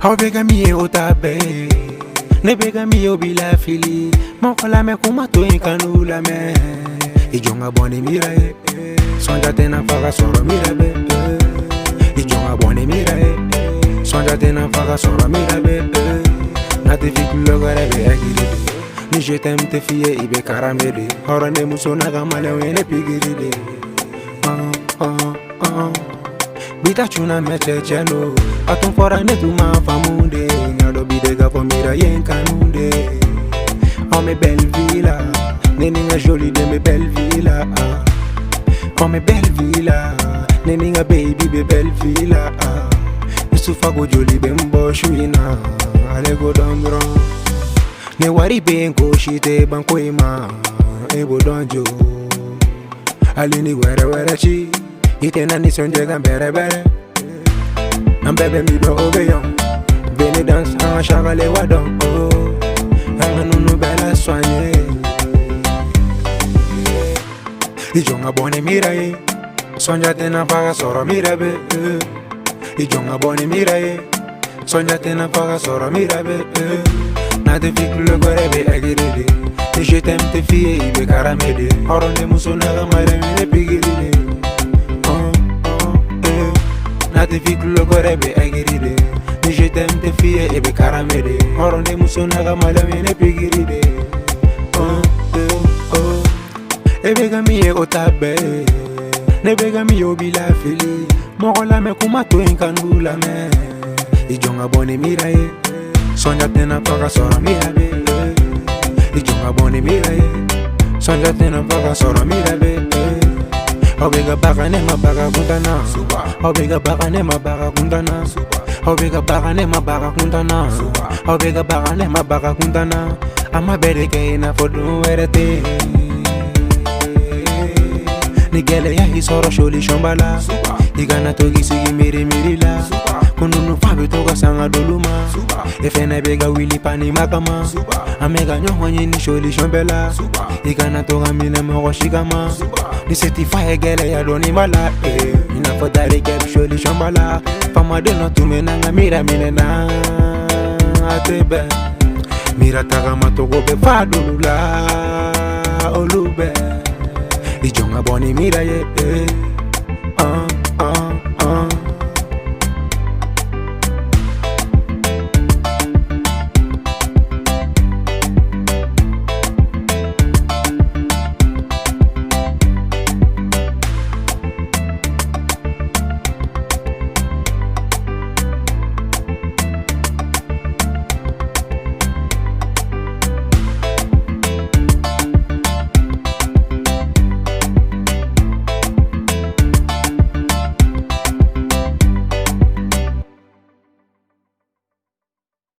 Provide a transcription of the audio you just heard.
How big a me o tabe? Ne bega mi o bila fili. Mokola me kuma to in kanula me. Ijonga boni mira e. Sonja tena faga soro mira be. Ijonga boni mira e. Sonja tena faga soro mira be. Nati fikulo gore be agiri. Ni je t'aime te fie ibe karamede. Horane muso naga male wene pigiride. Bita chuna meche chelo. Aton fora ne tu ma famunde. Ngado bidega po mira yen kanunde. Oh me belle villa. Neninga jolie de me belle villa. Oh me belle villa. Neninga baby be belle villa. Isufa go jolie be mbo shuina. Ale go dondro. Ne wari bengo shite banko ima. Ebo donjo. Ale ni were were chi. Ite na ni sonje gambere bere. Ambebe mi do obeyon. Beni dance an chagale wadon. Anga nunu bela soigné. Ijonga boni mira e. Sonja tena faga soro mira be. Ijonga boni mira e. Sonja tena faga soro mira be. Nade fikule gore be agiride. Je t'aime te fie ibe karamede. Horonde muso naga mare mene pigiride. Nade fikule gore be agiride. Je t'aime te fie ibe karamede. Horonde muso naga mare mene pigiride. Ebega mi e otabe. Nebega mi o bila fili. Mokola me kuma to in kanula me. Ijonga boni mira e. Sonja tena faga soro mira be. Ijonga boni mira e. Sonja tena faga soro mira be. Obega baka ne mabaka kuntana. Obega baka ne mabaka kuntana. Obega baka ne mabaka kuntana. Obega baka ne mabaka kuntana. Ama bereke na fodu werete. Nigele ya hisoro sholi shombala. Igana togi sigi miri miri la. Kununu fabi toga sanga doluma. Efena bega wili pani makama. Amega nyongonyi ni sholi shombela. Igana toga mine moko shigama. Ni certify gele ya doni mala. Ina fodare gebe sholi shombala. Fama de no tume nanga mira mine na. Atebe. Mira taga matogo be fadulula. Olube. Ijonga boni mira ye.